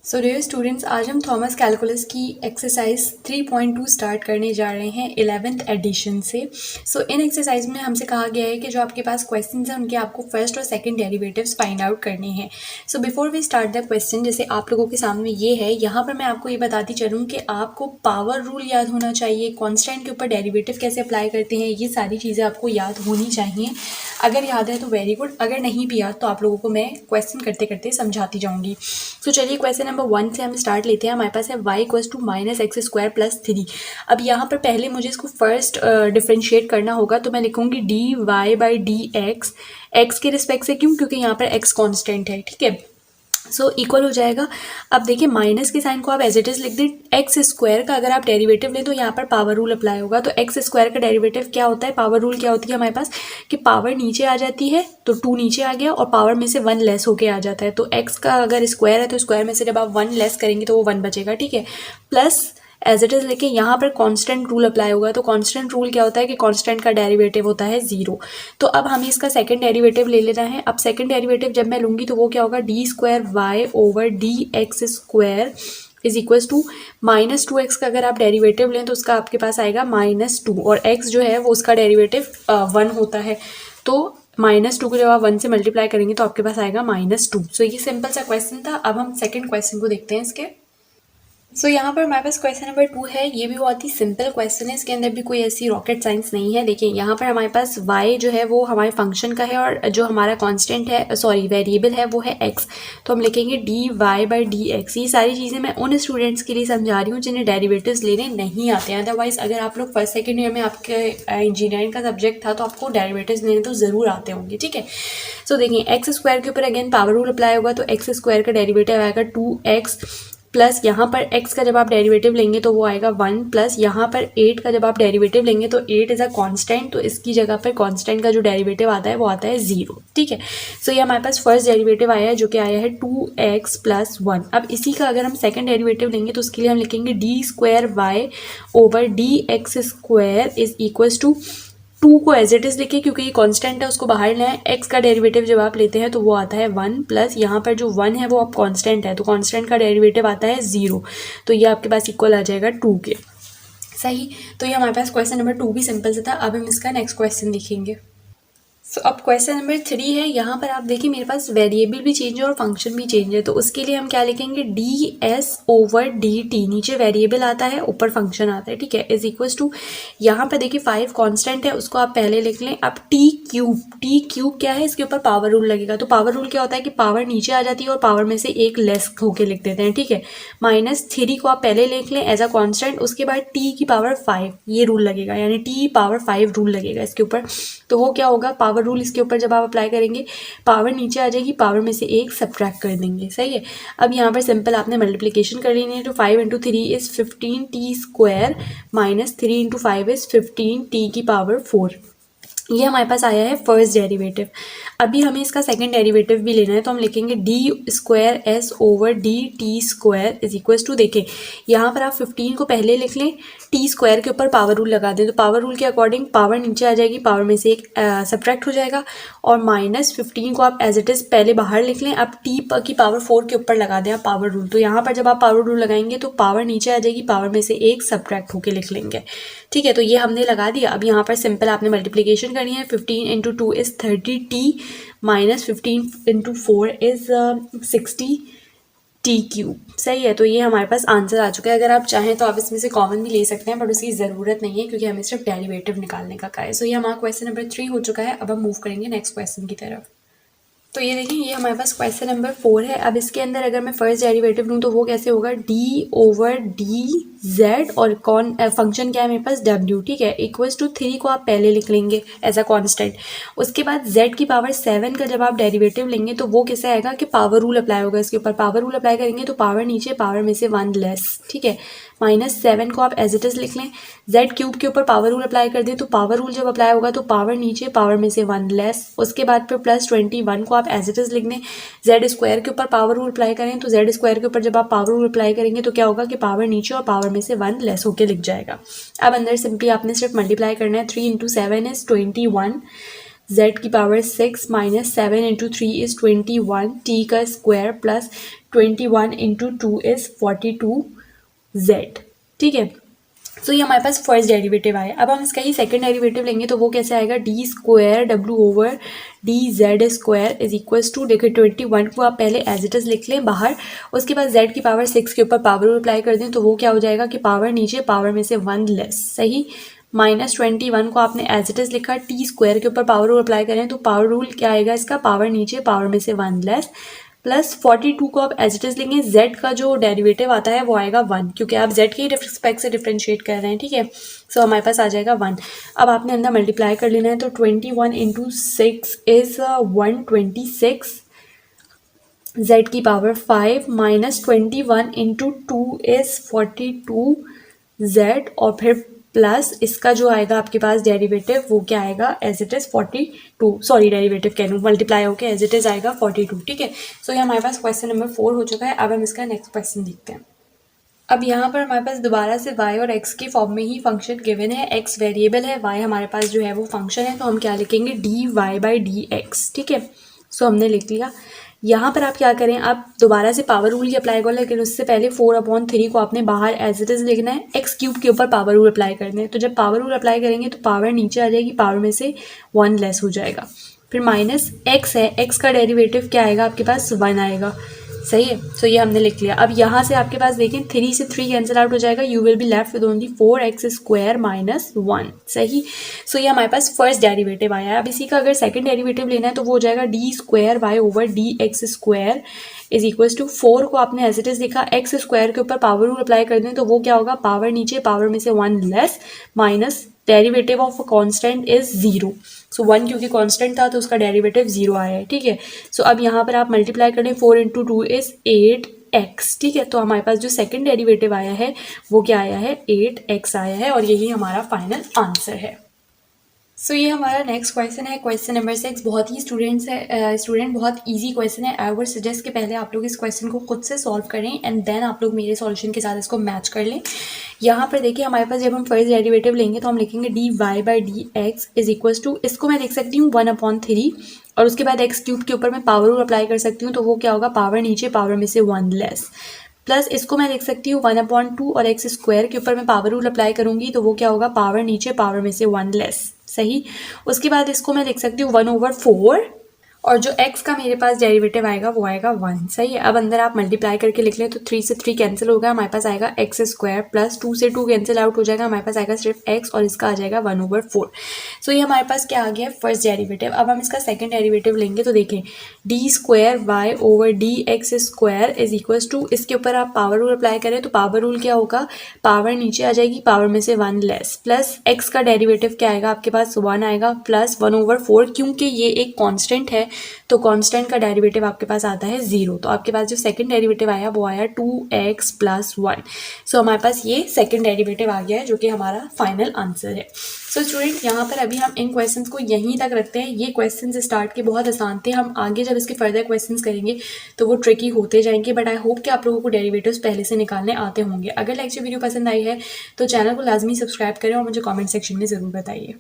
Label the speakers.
Speaker 1: So dear students, आज हम Thomas calculus की एक्सरसाइज 3.2 स्टार्ट करने जा रहे हैं 11th एडिशन से। इन एक्सरसाइज में हमसे कहा गया है कि जो आपके पास क्वेश्चंस हैं उनके आपको फर्स्ट और सेकंड डेरिवेटिव्स फाइंड आउट करने हैं। So before we start the question, जैसे आप लोगों के सामने ये है, यहाँ पर मैं आपको ये बताती चलूँ कि आपको पावर रूल याद होना चाहिए, कॉन्स्टेंट के ऊपर डेरिवेटिव कैसे अप्लाई करते हैं, ये सारी चीज़ें आपको याद होनी चाहिए। अगर याद है तो वेरी गुड, अगर नहीं भी याद तो आप लोगों को मैं क्वेश्चन करते करते समझाती जाऊँगी। सो चलिए क्वेश्चन नंबर 1 से हम स्टार्ट लेते हैं। हमारे पास है y इक्वल्स टू -x² + 3। अब यहाँ पर पहले मुझे इसको फर्स्ट डिफ्रेंशिएट करना होगा, तो मैं लिखूंगी dy/dx, x के रिस्पेक्ट से। क्यों? क्योंकि यहाँ पर x कांस्टेंट है, ठीक है। इक्वल हो जाएगा। अब देखिए माइनस के साइन को आप एज इट इज लिख दें। एक्स स्क्वायर का अगर आप डेरिवेटिव लें तो यहाँ पर पावर रूल अप्लाई होगा। तो एक्स स्क्वायर का डेरिवेटिव क्या होता है, पावर रूल क्या होती है हमारे पास, कि पावर नीचे आ जाती है तो 2 नीचे आ गया और पावर में से 1 लेस होके आ जाता है। तो एक्स का अगर स्क्वायर है तो स्क्वायर में से जब आप 1 लेस करेंगे तो वो 1 बचेगा, ठीक है। प्लस एज इट इज लेके यहाँ पर कांस्टेंट रूल अप्लाई होगा। तो कांस्टेंट रूल क्या होता है कि कांस्टेंट का डेरिवेटिव होता है 0। तो अब हमें इसका सेकंड डेरिवेटिव ले लेना है। अब सेकंड डेरिवेटिव जब मैं लूँगी तो वो क्या होगा, d² y/dx² is equals to -2x का अगर आप डेरिवेटिव लें तो उसका आपके पास आएगा -2, और x जो है वो उसका डेरिवेटिव 1 होता है। तो -2 को जब आप 1 से मल्टीप्लाई करेंगे तो आपके पास आएगा -2। ये सिंपल सा क्वेश्चन था। अब हम सेकेंड क्वेश्चन को देखते हैं इसके। यहाँ पर हमारे पास क्वेश्चन नंबर 2 है। ये भी बहुत ही सिंपल क्वेश्चन है, इसके अंदर भी कोई ऐसी रॉकेट साइंस नहीं है। देखिए यहाँ पर हमारे पास y जो है वो हमारे फंक्शन का है और जो हमारा कांस्टेंट है, सॉरी वेरिएबल है, वो है x। तो हम लिखेंगे dy/dx। ये सारी चीज़ें मैं उन स्टूडेंट्स के लिए समझा रही हूँ जिन्हें डेरिवेटिव्स लेने नहीं आते हैं। अदरवाइज अगर आप लोग फर्स्ट सेकेंड ईयर में आपके इंजीनियरिंग का सब्जेक्ट था तो आपको डेरिवेटिव्स लेने तो ज़रूर आते होंगे, ठीक है। देखिए x² के ऊपर अगेन पावर रूल अप्लाई होगा। तो x² का डेरिवेटिव आएगा 2x प्लस यहाँ पर x का जब आप डेरिवेटिव लेंगे तो वो आएगा 1, प्लस यहाँ पर 8 का जब आप डेरिवेटिव लेंगे तो 8 इज़ अ कांस्टेंट, तो इसकी जगह पर कांस्टेंट का जो डेरिवेटिव आता है वो आता है 0, ठीक है। ये हमारे पास फर्स्ट डेरिवेटिव आया है जो कि आया है 2x + 1। अब इसी का अगर हम सेकंड डेरिवेटिव लेंगे तो उसके लिए हम लिखेंगे d² y/dx² is equals to 2 को एज इट इज लिखिए क्योंकि ये कांस्टेंट है, उसको बाहर लेना है। x का डेरिवेटिव जब आप लेते हैं तो वो आता है 1, प्लस यहाँ पर जो 1 है वो अब कांस्टेंट है, तो कांस्टेंट का डेरिवेटिव आता है 0। तो ये आपके पास इक्वल आ जाएगा 2 के। सही। ये हमारे पास क्वेश्चन नंबर 2 भी सिंपल से था। अब हम इसका नेक्स्ट क्वेश्चन देखेंगे। अब क्वेश्चन नंबर 3 है। यहाँ पर आप देखिए मेरे पास वेरिएबल भी चेंज है और फंक्शन भी चेंज है। तो उसके लिए हम क्या लिखेंगे, ds/dt। नीचे वेरिएबल आता है, ऊपर फंक्शन आता है, ठीक है, इज इक्वल्स टू, यहाँ पर देखिए 5 कांस्टेंट है, उसको आप पहले लिख लें। अब t³ क्या है, इसके ऊपर पावर रूल लगेगा। तो पावर रूल क्या होता है कि पावर नीचे आ जाती है और पावर में से एक लेस होके लिख देते हैं, ठीक है। -3 को आप पहले लिख लें एज अ कॉन्स्टेंट, उसके बाद t की पावर 5 ये रूल लगेगा, यानी t⁻5 रूल लगेगा इसके ऊपर। तो वो क्या होगा, पावर रूल इसके ऊपर जब आप अप्लाई करेंगे पावर नीचे आ जाएगी, पावर में से एक सब्ट्रैक्ट कर देंगे, सही है। अब यहाँ पर सिंपल आपने मल्टीप्लिकेशन कर लेनी है। तो 5 × 3 इज 15t² -3 × 5 इज 15t⁴। ये हमारे पास आया है फर्स्ट डेरिवेटिव। अभी हमें इसका सेकंड डेरिवेटिव भी लेना है, तो हम लिखेंगे d²s/dt² इज इक्वल्स टू, देखें यहाँ पर आप 15 को पहले लिख लें, t² के ऊपर पावर रूल लगा दें। तो पावर रूल के अकॉर्डिंग पावर नीचे आ जाएगी, पावर में से एक सब्ट्रैक्ट हो जाएगा, और -15 को आप एज इट इज़ पहले बाहर लिख लें। अब t की पावर 4 के ऊपर लगा दें आप पावर रूल। तो यहाँ पर जब आप पावर रूल लगाएंगे तो पावर नीचे आ जाएगी, पावर में से एक सब्ट्रैक्ट होके लिख लेंगे, ठीक है। तो ये हमने लगा दिया। अब यहाँ पर सिंपल आपने मल्टीप्लिकेशन करनी है। 15 × 2 इज 30t -15 × 4 इज 60t³। सही है। तो ये हमारे पास आंसर आ चुका है। अगर आप चाहें तो आप इसमें से कॉमन भी ले सकते हैं, बट उसकी ज़रूरत नहीं है क्योंकि हमें सिर्फ डेरिवेटिव निकालने का है। ये हमारा क्वेश्चन नंबर 3 हो चुका है। अब हम मूव करेंगे नेक्स्ट क्वेश्चन की तरफ। तो ये देखिए ये हमारे पास क्वेश्चन नंबर 4 है। अब इसके अंदर अगर मैं फर्स्ट डेरिवेटिव लूँ तो वो कैसे होगा, d/dz, और फंक्शन क्या है मेरे पास, w, ठीक है, इक्वल्स टू 3 को आप पहले लिख लेंगे एज अ कांस्टेंट। उसके बाद z की पावर 7 का जब आप डेरिवेटिव लेंगे तो वो कैसे आएगा कि पावर रूल अप्लाई होगा इसके ऊपर। पावर रूल अप्लाई करेंगे तो पावर नीचे, पावर में से 1 लेस, ठीक है। -7 को आप एज इट इज लिख लें। z³ के ऊपर पावर रूल अप्लाई कर दें, तो पावर रूल जब अप्लाई होगा तो पावर नीचे, पावर में से 1 लेस। उसके बाद फिर +21 को आप एज इट इज लिख दें। z² के ऊपर पावर रूल अप्लाई करें, तो z² के ऊपर जब आप पावर रूल अप्लाई करेंगे तो क्या होगा कि पावर नीचे और पावर में से 1 लेस होके लिख जाएगा। अब अंदर सिंपली आपने सिर्फ मल्टीप्लाई करना है। 3 × 7 इज 21, z की power 6 -7 × 3 is 21, t² plus 21 into 2 is 42z। ठीक है, सो ये हमारे पास फर्स्ट डेरिवेटिव आया। अब हम इसका ही सेकंड डेरिवेटिव लेंगे तो वो कैसे आएगा, डी स्क्वायर डब्ल्यू over d z square is equals to, देखिए 21 को आप पहले एज इट इज लिख लें बाहर, उसके बाद z की पावर 6 के ऊपर पावर रूल अप्लाई कर दें तो वो क्या हो जाएगा कि पावर नीचे पावर में से 1 लेस, सही। -21 को आपने एज इट इज लिखा, टी स्क्वायर के ऊपर पावर रूल अप्लाई करें तो पावर रूल क्या आएगा इसका, पावर नीचे पावर में से 1 लेस, प्लस 42 को आप एज इट इज लेंगे, z का जो डेरिवेटिव आता है वो आएगा 1, क्योंकि आप z के ही रिस्पेक्ट से डिफ्रेंशिएट कर रहे हैं। ठीक है, सो हमारे पास आ जाएगा 1। अब आपने अंदर मल्टीप्लाई कर लेना है तो 21 इंटू 6 इज 126, z की पावर 5 -21 इंटू 2 इज 42z, और फिर प्लस इसका जो आएगा आपके पास डेरिवेटिव वो क्या आएगा, as it is 42, sorry derivative कह लूँ, मल्टीप्लाई होकर एज इट इज़ आएगा 42। ठीक है, सो ये हमारे पास क्वेश्चन नंबर 4 हो चुका है। अब हम इसका नेक्स्ट क्वेश्चन देखते हैं। अब यहाँ पर हमारे पास दोबारा से y और x के फॉर्म में ही फंक्शन गिवन है, x वेरिएबल है, y हमारे पास जो है वो फंक्शन है, तो हम क्या लिखेंगे, dy बाई dx। ठीक है, सो हमने लिख लिया। यहाँ पर आप क्या करें, आप दोबारा से पावर रूल ही अप्लाई करो, लेकिन उससे पहले 4/3 को आपने बाहर एज इट इज़ लिखना है, एक्स क्यूब के ऊपर पावर रूल अप्लाई करना है। तो जब पावर रूल अप्लाई करेंगे तो पावर नीचे आ जाएगी, पावर में से 1 लेस हो जाएगा, फिर माइनस एक्स है, एक्स का डेरिवेटिव क्या आएगा आपके पास, 1 आएगा, सही है। सो ये हमने लिख लिया। अब यहाँ से आपके पास देखें 3 से 3 कैंसिल आउट हो जाएगा, you will be left with only 4x square minus 1, सही। सो ये हमारे पास फर्स्ट डेरिवेटिव आया है। अब इसी का अगर सेकंड डेरिवेटिव लेना है तो वो हो जाएगा d square y over d x square is equals to 4 को आपने एज इट इज लिखा, एक्स स्क्वायर के ऊपर पावर रूल अप्लाई कर दें तो वो क्या होगा, पावर नीचे पावर में से 1 less, minus derivative of a constant is 0। सो 1 क्योंकि कांस्टेंट था तो उसका डेरिवेटिव 0 आया है। ठीक है, सो अब यहाँ पर आप मल्टीप्लाई करें, 4 इंटू 2 इज 8x। ठीक है, तो हमारे पास जो सेकंड डेरिवेटिव आया है वो क्या आया है, 8x आया है, और यही हमारा फाइनल आंसर है। सो ये हमारा नेक्स्ट क्वेश्चन है, क्वेश्चन नंबर 6। बहुत ही स्टूडेंट बहुत इजी क्वेश्चन है। आई वुड सजेस्ट कि पहले आप लोग इस क्वेश्चन को खुद से सॉल्व करें एंड देन आप लोग मेरे सॉल्यूशन के साथ इसको मैच कर लें। यहाँ पर देखिए हमारे पास जब हम फर्स्ट डेरिवेटिव लेंगे तो हम लिखेंगे d y by d x is equals to, इसको मैं लिख सकती हूँ 1/3, और उसके बाद एक्स क्यूब के ऊपर मैं पावर रूल अप्लाई कर सकती हूँ तो वो क्या होगा, पावर नीचे पावर में से 1 लेस, प्लस इसको मैं लिख सकती हूँ 1/2, और एक्स स्क्वायर के ऊपर मैं पावर रूल अप्लाई करूँगी तो वो क्या होगा, पावर नीचे पावर में से 1 लेस, सही। उसके बाद इसको मैं लिख सकती हूँ 1/4, और जो x का मेरे पास डेरिवेटिव आएगा वो आएगा 1, सही है। अब अंदर आप मल्टीप्लाई करके लिख लें तो 3 से 3 कैंसिल होगा, हमारे पास आएगा एक्स स्क्वायर, प्लस 2 से 2 कैंसिल आउट हो जाएगा, हमारे पास आएगा सिर्फ x, और इसका आ जाएगा 1/4। सो ये हमारे पास क्या आ गया, फर्स्ट डेरिवेटिव। अब हम इसका सेकंड डेरिवेटिव लेंगे तो देखें d square y over d x square is equals to, इसके ऊपर आप पावर रूल अप्लाई करें तो पावर रूल क्या होगा, पावर नीचे आ जाएगी, पावर में से 1 लेस, प्लस x का डेरिवेटिव क्या आएगा आपके पास, 1 आएगा, प्लस 1/4, क्योंकि ये एक कॉन्स्टेंट है तो कांस्टेंट का डेरिवेटिव आपके पास आता है 0, तो आपके पास जो सेकंड डेरिवेटिव आया वो आया 2x + 1। सो हमारे पास ये सेकंड डेरिवेटिव आ गया है जो कि हमारा फाइनल आंसर है। सो स्टूडेंट यहाँ पर अभी हम इन क्वेश्चंस को यहीं तक रखते हैं। ये क्वेश्चंस स्टार्ट के बहुत आसान थे, हम आगे जब इसके फर्दर क्वेश्चंस करेंगे तो वो ट्रिकी होते जाएंगे, बट आई होप कि आप लोगों को डेरिवेटिव्स पहले से निकालने आते होंगे। अगर लेक्चर वीडियो पसंद आई है तो चैनल को लाजमी सब्सक्राइब करें और मुझे कॉमेंट सेक्शन में ज़रूर बताइए।